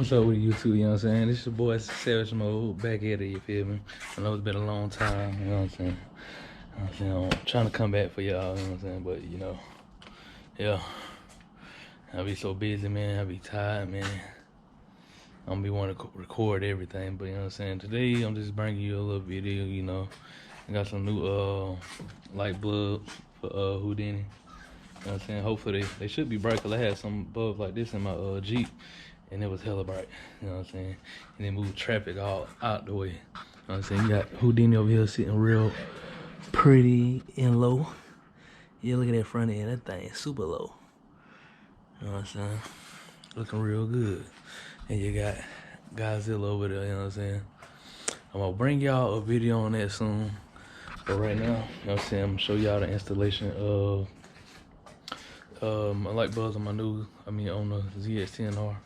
What's up with YouTube, you know what I'm saying? This is your boy Savage Mode, back at it, you feel me? I know it's been a long time, you know what I'm saying? I'm trying to come back for y'all, you know what I'm saying? But, you know, yeah. I be so busy, man. I be tired, man. I don't be wanting to record everything, but, you know what I'm saying? Today, I'm just bringing you a little video, you know. I got some new light bulbs for Houdini. You know what I'm saying? Hopefully, they should be bright, because I had some bulbs like this in my Jeep. And it was hella bright, you know what I'm saying? And it moved traffic all out the way. You know what I'm saying? You got Houdini over here sitting real pretty and low. Yeah, look at that front end, that thing is super low. You know what I'm saying? Looking real good. And you got Godzilla over there, you know what I'm saying? I'm gonna bring y'all a video on that soon. But right now, you know what I'm saying, I'm gonna show y'all the installation of my light bulbs on my on the ZX10R.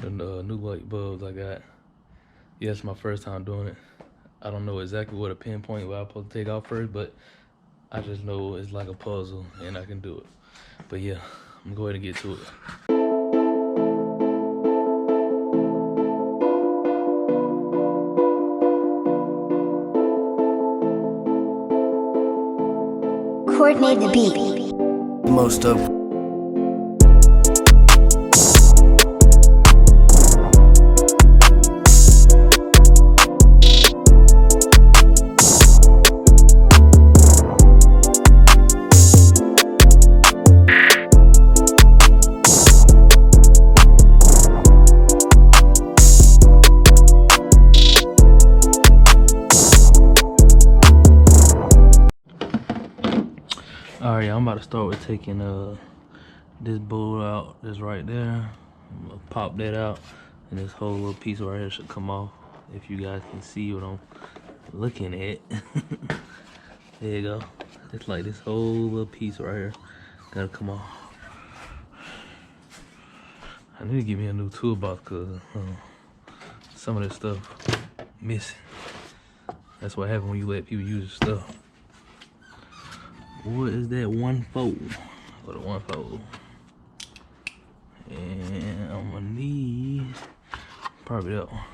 The new light bulbs I got. Yeah, it's my first time doing it. I don't know exactly what a pinpoint where I'm supposed to take out first, but I just know it's like a puzzle and I can do it. But yeah, I'm gonna go ahead and get to it. Coordinate the beat. Most of Alright, I'm about to start with taking this bulb out, this right there. I'm gonna pop that out, and this whole little piece right here should come off. If you guys can see what I'm looking at. There you go. It's like this whole little piece right here gotta come off. I need to get me a new toolbox because some of this stuff missing. That's what happens when you let people use your stuff. What is that? 1/4. Go to 1/4. And I'm gonna need probably that one.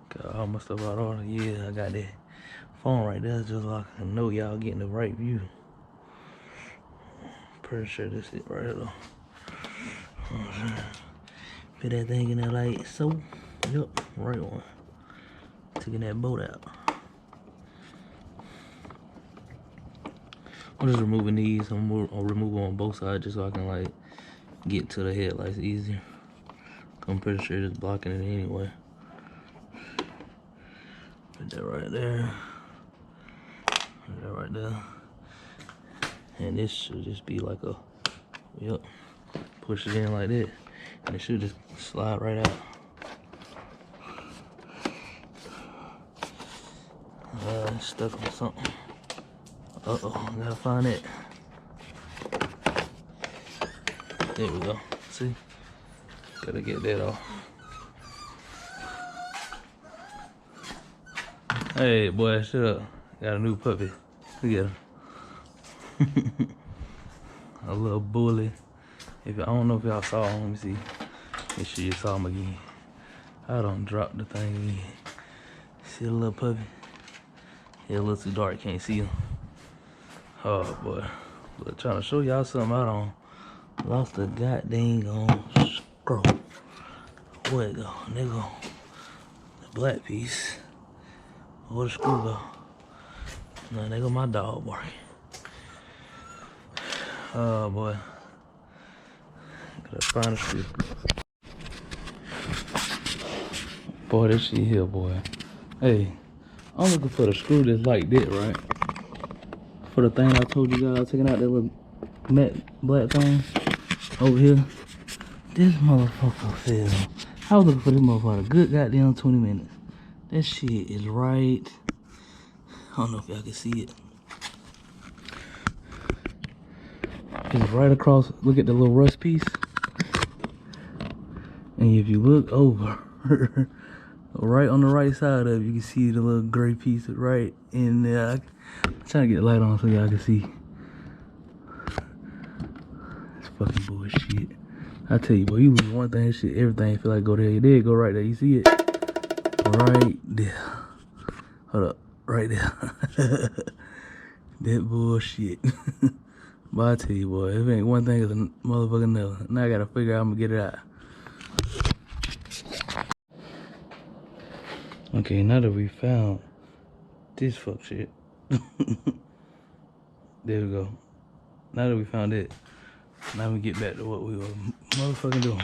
Got all my stuff out of order. Yeah, I got that phone right there just like I know y'all getting the right view. Pretty sure this is it right here though. Put that thing in there like so. Yep, right one. Taking that bolt out. I'm just removing these. I'm remove them on both sides just so I can like get to the headlights easier. I'm pretty sure it's blocking it anyway. Put that right there. Put that right there. And this should just be like a, yep. Push it in like that. And it should just slide right out. It's stuck on something. Uh-oh, gotta find it. There we go. See? Gotta get that off. Hey, boy, shut up. Got a new puppy. Look at him. A little bully. I don't know if y'all saw him. Let me see. Make sure you saw him again. I done dropped the thing again. See the little puppy? Yeah, a little too dark. Can't see him. Oh boy, but trying to show y'all something I done lost the goddamn screw. Where it go? There go the black piece. Where the screw go? Now there go my dog barking. Oh boy, gotta find a screw. Boy, this shit here, boy. Hey, I'm looking for the screw that's like that, right? For the thing I told you guys, taking out that little matte black thing over here. This motherfucker fell. I was looking for this motherfucker a good goddamn 20 minutes. That shit is right. I don't know if y'all can see it. It's right across. Look at the little rust piece. And if you look over, right on the right side of it, you can see the little gray piece right in there. I'm trying to get the light on so y'all can see. It's fucking bullshit. I tell you, boy, you lose one thing, shit, everything feel like go there. There it go right there. You see it? Right there. Hold up. Right there. That bullshit. But I tell you, boy, if ain't one thing, it's a motherfucking another. Now I gotta figure out how I'm gonna get it out. Okay, now that we found this fuck shit. There we go. Now that we found it, now we get back to what we were motherfucking doing.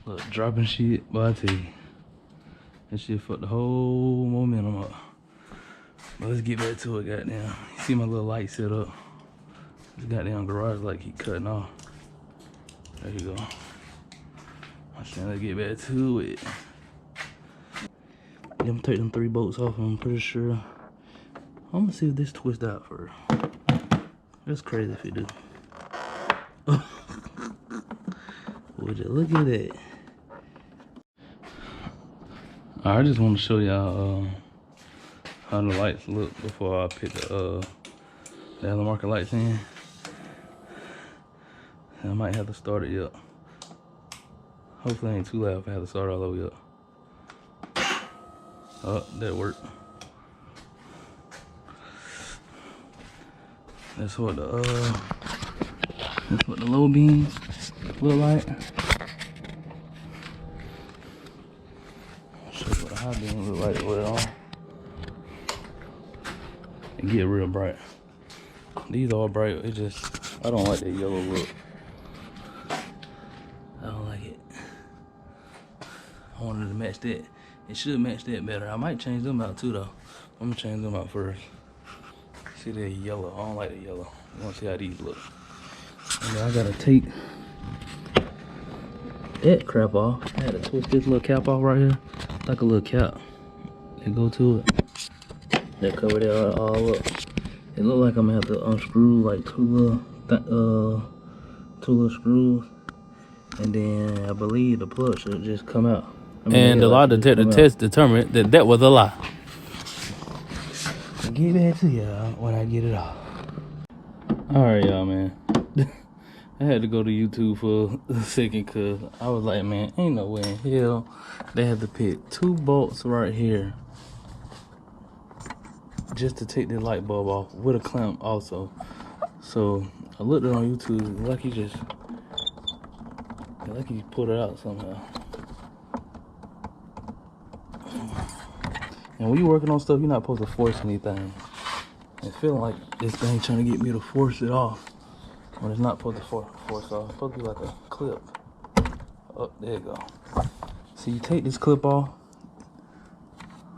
Look, dropping shit, but I tell you, that shit fucked the whole momentum up. But let's get back to it, goddamn. You see my little light set up? This goddamn garage light keep cutting off. There you go. I'm saying let's get back to it. I'm gonna take them 3 bolts off, and I'm pretty sure. I'm gonna see if this twist out first. That's crazy if it do. Would you look at that? I just want to show y'all how the lights look before I put the aftermarket lights in. I might have to start it up. Hopefully it ain't too loud if I have to start all over up. Oh, that worked. That's what the low beams look like. I'll show you what the high beam look like with it on. It get real bright. These are bright. It just, I don't like that yellow look. I don't like it. I wanted to match that. It should match that better. I might change them out too though. I'm gonna change them out first. See that yellow? I don't like the yellow. I wanna see how these look. And then I gotta take that crap off. I had to twist this little cap off right here. Like a little cap. And go to it. That cover that all up. It look like I'm gonna have to unscrew like two little screws. And then I believe the plug should just come out. And the lie detector test determined that that was a lie. I'll get back to y'all when I get it off. Alright, y'all, man. I had to go to YouTube for a second because I was like, man, ain't no way in hell they had to pick 2 bolts right here just to take the light bulb off with a clamp also. So I looked it on YouTube, like he pulled it out somehow. And when you're working on stuff, you're not supposed to force anything. It feeling like this thing trying to get me to force it off when it's not supposed to force off. It's supposed to be like a clip. Oh, there you go. So you take this clip off.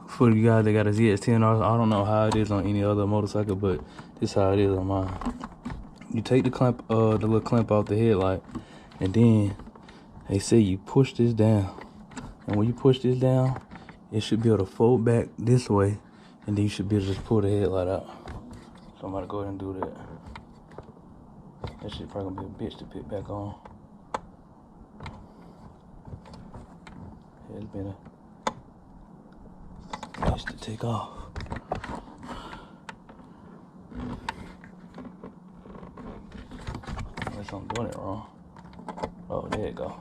For you guys that got a ZX10R, I don't know how it is on any other motorcycle, but this is how it is on mine. You take the clamp, the little clamp off the headlight, and then they say you push this down. And when you push this down, it should be able to fold back this way, and then you should be able to just pull the headlight out. So I'm about to go ahead and do that. That shit probably gonna be a bitch to put back on. Yeah, it's been a bitch to take off. Unless I'm doing it wrong. Oh, there you go.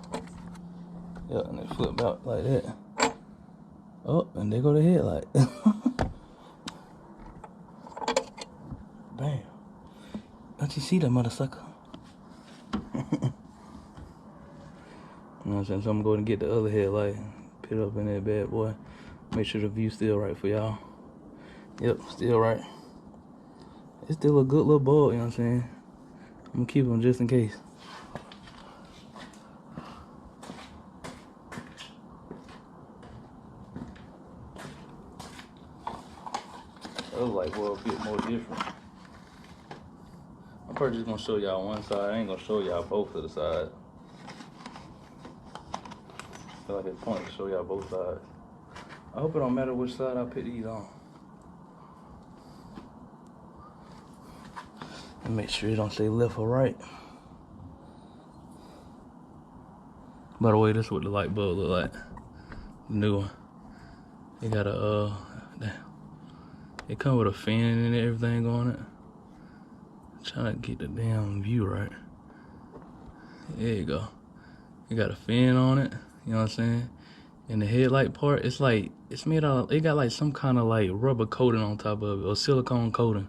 Yeah, and it flip out like that. Oh, and there go the headlight. Bam. Don't you see that motherfucker? You know what I'm saying? So I'm going to get the other headlight, put it up in that bad boy. Make sure the view's still right for y'all. Yep, still right. It's still a good little bulb, you know what I'm saying? I'm going to keep them just in case. That was like, well, a bit more different. I'm probably just gonna show y'all one side. I ain't gonna show y'all both of the sides. I feel like it's pointless to show y'all both sides. I hope it don't matter which side I put these on. And make sure it don't say left or right. By the way, this is what the light bulb look like. The new one. It got a it come with a fan and everything on it. Trying to get the damn view right. There you go. It got a fin on it, you know what I'm saying? And the headlight part, it's like, it's made out of, it got like some kind of like rubber coating on top of it, or silicone coating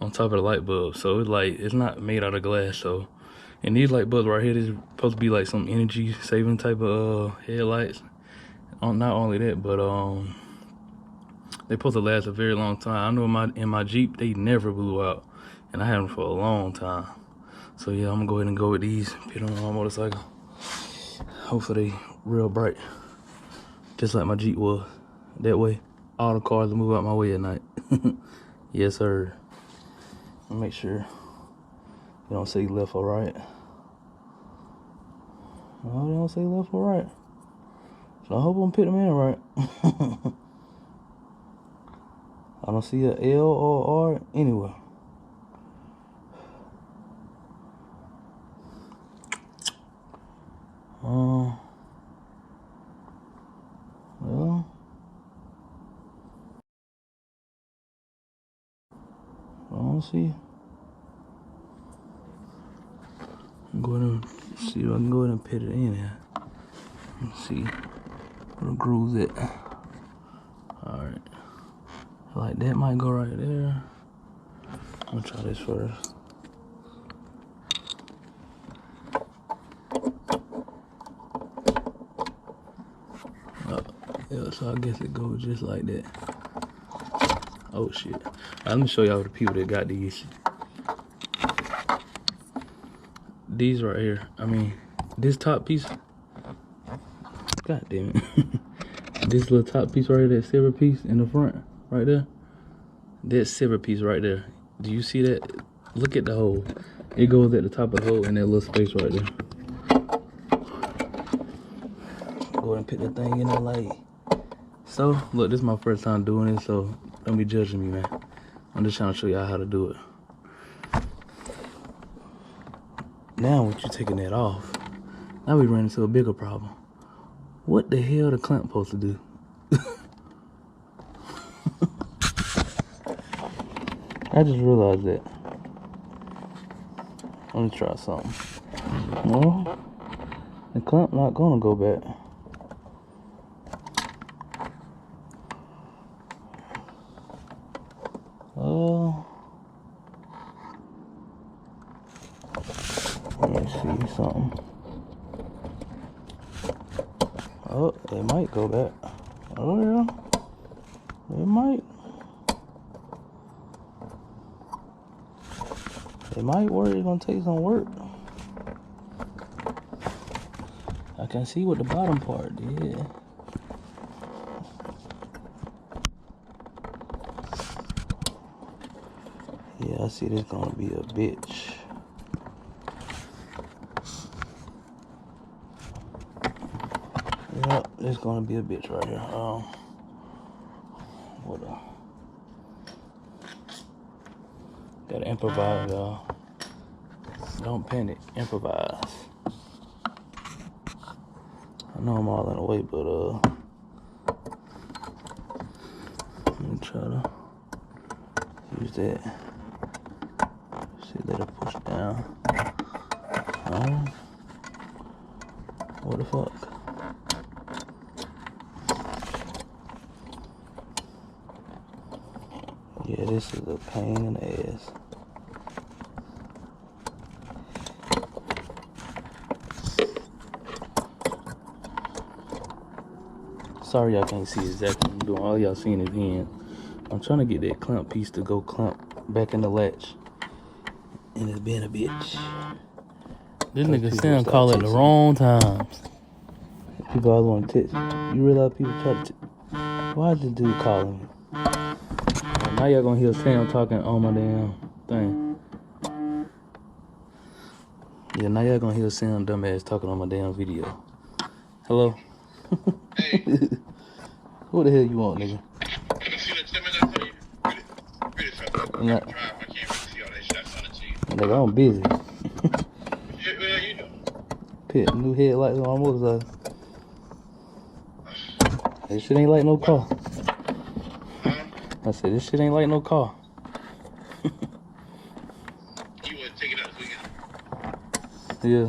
on top of the light bulb. So it's like, it's not made out of glass. So, and these light bulbs right here, this is supposed to be like some energy saving type of headlights. Not only that, but they supposed to last a very long time. I know in my Jeep, they never blew out, and I had them for a long time. So yeah, I'm gonna go ahead and go with these, put on my motorcycle. Hopefully they real bright, just like my Jeep was. That way, all the cars will move out my way at night. Yes, sir. Make sure you don't say left or right. No, they don't say left or right. So I hope I'm putting them in right. I don't see a L or R anywhere. Well, I don't see. I'm going to see if I can go ahead and put it in here. Let's see where the groove's at. Alright. Like that might go right there. I'm gonna try this first. Yeah, so I guess it goes just like that. Oh shit. Let me show y'all the people that got these. These right here. I mean, this top piece. God damn it. This little top piece right here, that silver piece in the front, right there. That silver piece right there. Do you see that? Look at the hole. It goes at the top of the hole in that little space right there. Go ahead and put that thing in there like so. Look, this is my first time doing it, so don't be judging me, man. I'm just trying to show y'all how to do it. Now, with you taking that off, now we run into a bigger problem. What the hell the clamp supposed to do? I just realized that. Let me try something. No, the clamp not gonna go back. Let me see something. Oh, it might go back. Oh yeah, it might. It might work. It's gonna take some work. I can see what the bottom part did. Yeah, I see this gonna be a bitch. Yep, it's gonna be a bitch right here. What gotta improvise, y'all. Don't panic, improvise. I know I'm all in the way, but let me try to use that. See, let it push down. What the fuck? Yeah, this is a pain in the ass. Sorry y'all can't see exactly what I'm doing. All y'all seeing is hand. I'm trying to get that clamp piece to go clamp back in the latch. And it's being a bitch. This nigga Sam call at the wrong times. People always want to text. You realize people try to text. Why is this dude calling me? Now y'all gonna hear Sam talking on my damn thing. Yeah, now y'all gonna hear Sam dumbass talking on my damn video. Hello? Hey. Who the hell you want, nigga? You see that 10 minutes I tell you? Read it fast. I can't see all that shit I sent it to you. Nigga, I'm busy. Yeah, you know. Put new headlights on my motorcycle. This shit ain't like no car. I said, this shit ain't like no car. You want to take it out so we can... Yeah.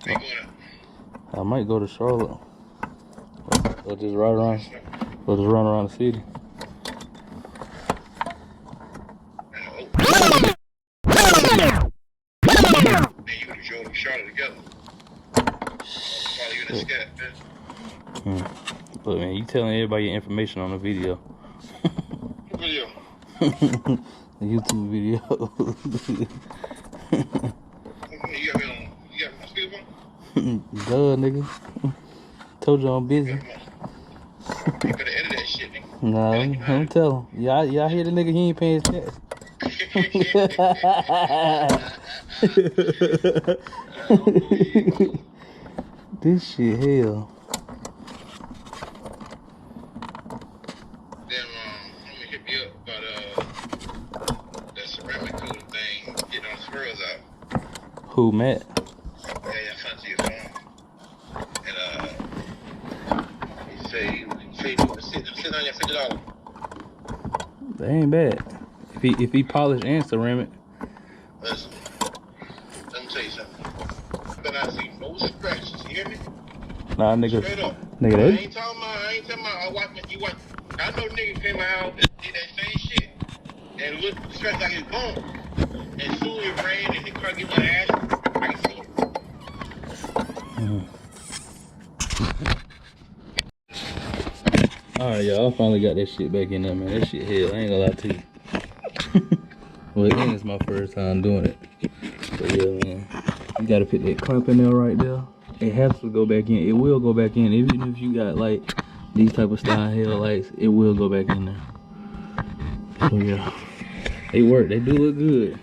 Where you going at? I might go to Charlotte. Or just ride around. Or just run around the city. Man, you could drove to Charlotte together. Probably you in the scat, man. But man, you telling everybody your information on the video. What video? The YouTube video. You got me on speakerphone? Duh, nigga. Told you I'm busy. You better edit that shit, nigga. Nah, don't tell him. Y'all hear the nigga, he ain't paying his tax. This shit hell. Damn, I'm gonna hit me up about that ceramic coating thing, getting all the swirls out. Who, Matt? Yeah, I sent you your phone. And he say you want to sit on your $50. That ain't bad. If he polished and ceramic. Listen, let me tell you something. But I see no scratches. You hear me? Nah, nigga. Straight up. Nigga, I that. ain't talking about you watch. I know niggas came out and did that same shit and look scratch like it's gone. And soon it rained and the car get my ass. I can see it. Alright, y'all. I finally got that shit back in there, man. That shit hell. I ain't gonna lie to you. Well, again, it's my first time doing it. But yeah, man. You gotta put that clamp in there right there. It has to go back in. It will go back in. Even if you got like these type of style headlights, it will go back in there. So yeah. They work. They do look good.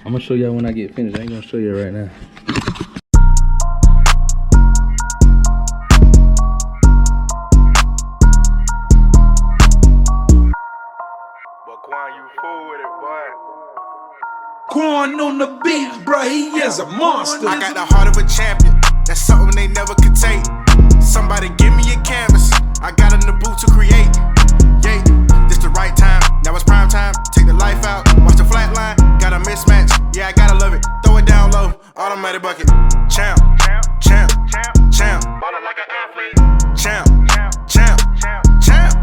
I'm gonna show y'all when I get finished. I ain't gonna show you right now. Quan on the beat, bruh, he is a monster. I got the heart of a champion, that's something they never could take. Somebody give me a canvas, I got in the booth to create. Yeah, this the right time, now it's prime time. Take the life out, watch the flat line, got a mismatch. Yeah, I gotta love it, throw it down low, automatic bucket. Champ, champ, champ, ballin' like an athlete. Champ, champ, champ,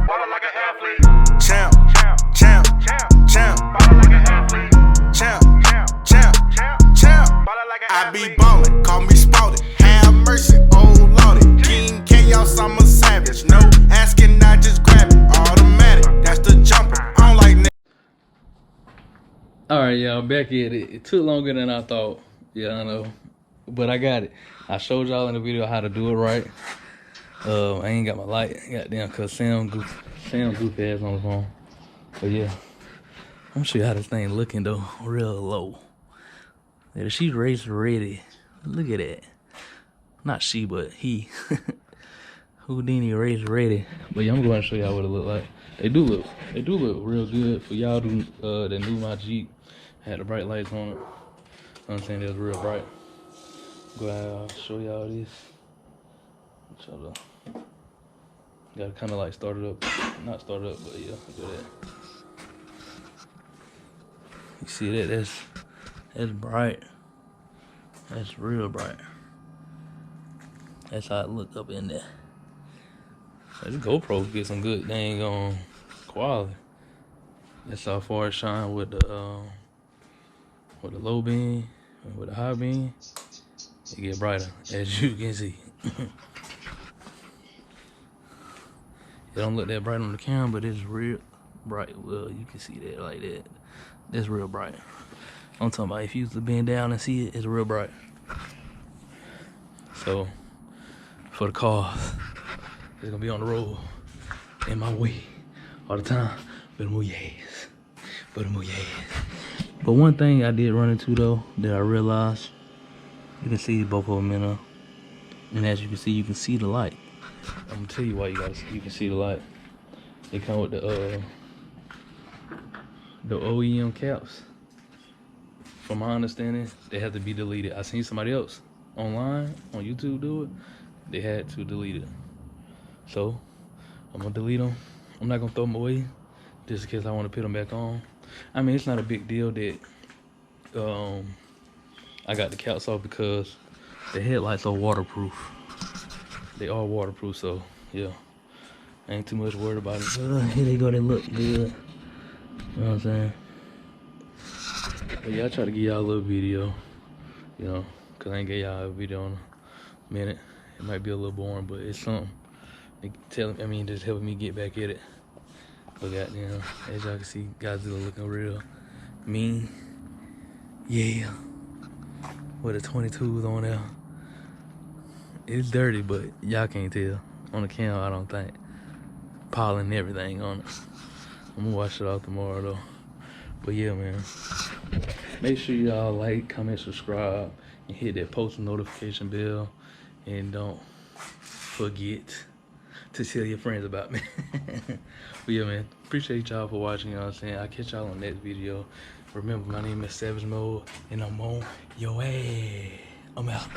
ballin' like an athlete. Champ, champ, champ, ballin' like an athlete. Champ, I be ballin', call me spouted. Have mercy, oh lordy. King Chaos, I'm a savage. No asking, I just grab it. Automatic, that's the jumper. I don't like Alright, y'all, back at it. It took longer than I thought. Yeah, I know. But I got it. I showed y'all in the video how to do it right. I ain't got my light. Goddamn, cause Sam goof ass on the phone. But yeah. I'm gonna show you how this thing looking though, real low. Yeah, she race ready. Look at that. Not she, but he. Houdini race ready. But yeah, I'm going to show y'all what it look like. They do look real good. For y'all that knew my Jeep had the bright lights on it. I'm saying it was real bright. Go ahead, show y'all this. Gotta kind of like start it up. Not start it up, but yeah, do that. You see that? That's bright. That's real bright. That's how it look up in there. This GoPro get some good dang on quality. That's how far it shine with the low beam and with the high beam. It get brighter, as you can see. It don't look that bright on the camera, but it's real bright. Well, you can see that like that. That's real bright. I'm talking about if you used to bend down and see it, it's real bright. So, for the cars, it's gonna be on the road in my way all the time. Better move your ass. Better move your ass. But one thing I did run into though that I realized, you can see both of them in there, and as you can see the light. I'm gonna tell you why you can see the light. They come with the OEM caps. From my understanding, they have to be deleted. I seen somebody else online on YouTube do it. They had to delete it. So I'm gonna delete them. I'm not gonna throw them away just in case I want to put them back on. I mean, it's not a big deal that I got the caps off because The headlights are waterproof. They are waterproof, so yeah, ain't too much worried about it. Here they go, they look good. You know what I'm saying? But yeah, I try to give y'all a little video, you know, cause I ain't get y'all a video in a minute. It might be a little boring, but it's something. Just helping me get back at it. But goddamn, as y'all can see, Godzilla looking real mean. Yeah. With the 22s on there. It's dirty, but y'all can't tell. On the camera, I don't think. Pollen and everything on it. I'm gonna wash it off tomorrow though. But yeah, man. Make sure y'all like, comment, subscribe, and hit that post notification bell. And don't forget to tell your friends about me. But yeah, man, appreciate y'all for watching. You know what I'm saying? I'll catch y'all on the next video. Remember, my name is Savage Mode, and I'm on your ass. I'm out.